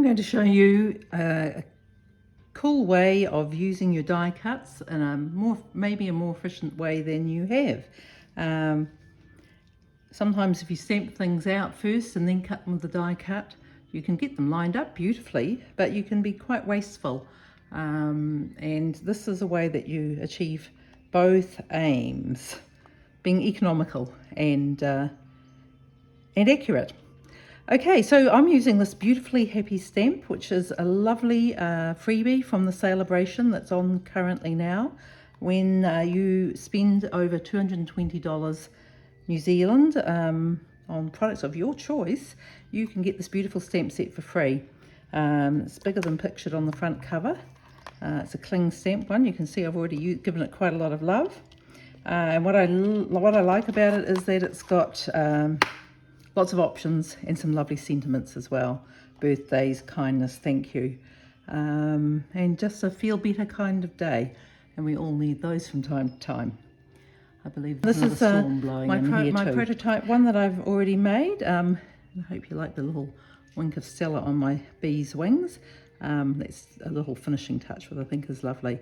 I'm going to show you a cool way of using your die cuts in a maybe a more efficient way than you have. Sometimes if you stamp things out first and then cut them with the die cut, you can get them lined up beautifully, but you can be quite wasteful. And this is a way that you achieve both aims, being economical and accurate. Okay, so I'm using this Beautifully Happy stamp, which is a lovely freebie from the Sale-abration that's on currently now. When you spend over $220 New Zealand on products of your choice, you can get this beautiful stamp set for free. It's bigger than pictured on the front cover. It's a cling stamp one. You can see I've already given it quite a lot of love. And what I like about it is that it's got lots of options and some lovely sentiments as well. Birthdays, kindness, thank you, and just a feel better kind of day. And we all need those from time to time. I believe this is my prototype one that I've already made. I hope you like the little wink of Stella on my bee's wings. That's a little finishing touch, which I think is lovely.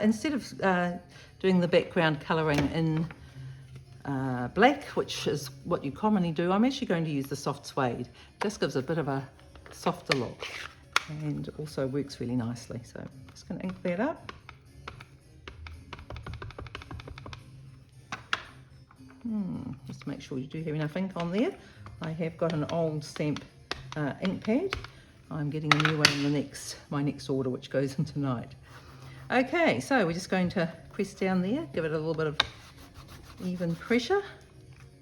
Instead of doing the background colouring in black, which is what you commonly do, I'm actually going to use the soft suede. It just gives a bit of a softer look and also works really nicely. So I'm just going to ink that up. Just to make sure you do have enough ink on there. I have got an old stamp ink pad. I'm getting a new one in my next order, which goes in tonight. Okay, so we're just going to press down there, give it a little bit of even pressure,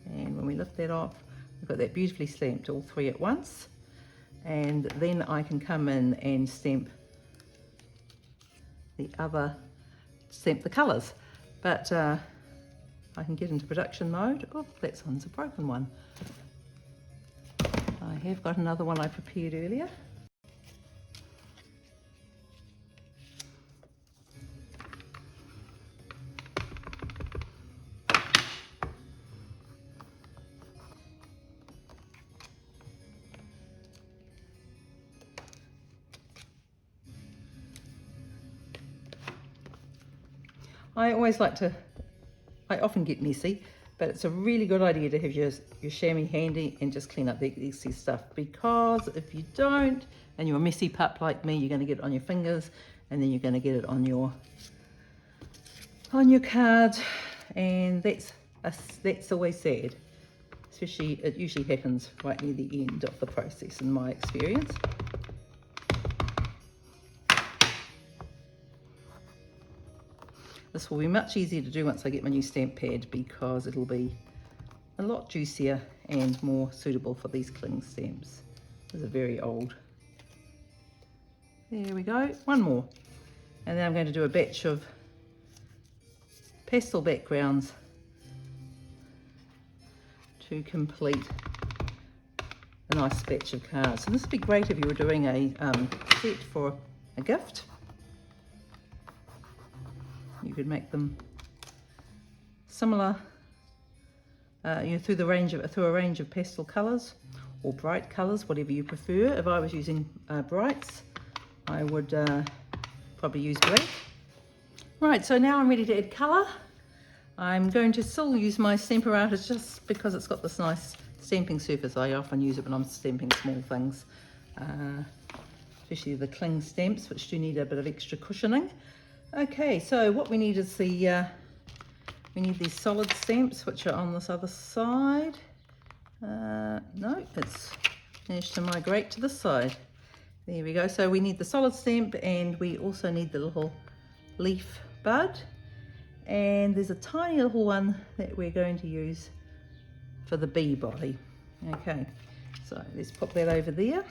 and when we lift that off, we've got that beautifully stamped all three at once. And then I can come in and stamp the colours. But I can get into production mode. Oh, that one's a broken one. I have got another one I prepared earlier. I often get messy, but it's a really good idea to have your chamois handy and just clean up the excess stuff, because if you don't, and you're a messy pup like me, you're going to get it on your fingers, and then you're going to get it on your card, and that's always sad. especially it usually happens right near the end of the process in my experience. This will be much easier to do once I get my new stamp pad, because it'll be a lot juicier and more suitable for these cling stamps. These are very old. There we go, one more. And then I'm going to do a batch of pastel backgrounds to complete a nice batch of cards. And this would be great if you were doing a set for a gift. You could make them similar, through a range of pastel colours or bright colours, whatever you prefer. If I was using brights, I would probably use black. Right, so now I'm ready to add colour. I'm going to still use my Stamparatus just because it's got this nice stamping surface. I often use it when I'm stamping small things, especially the cling stamps, which do need a bit of extra cushioning. Okay, so what we need is we need these solid stamps, which are on this other side. No, it's managed to migrate to this side. There we go. So we need the solid stamp, and we also need the little leaf bud. And there's a tiny little one that we're going to use for the bee body. Okay, so let's pop that over there.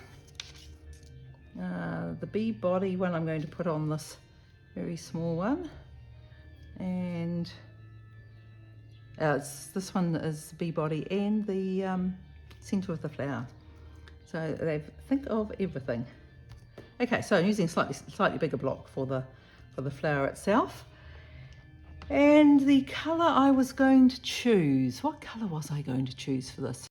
The bee body one I'm going to put on this very small one, and this one is the bee body and the centre of the flower. So they think of everything. Okay, so I'm using slightly bigger block for the flower itself. And the colour I was going to choose, what colour was I going to choose for this?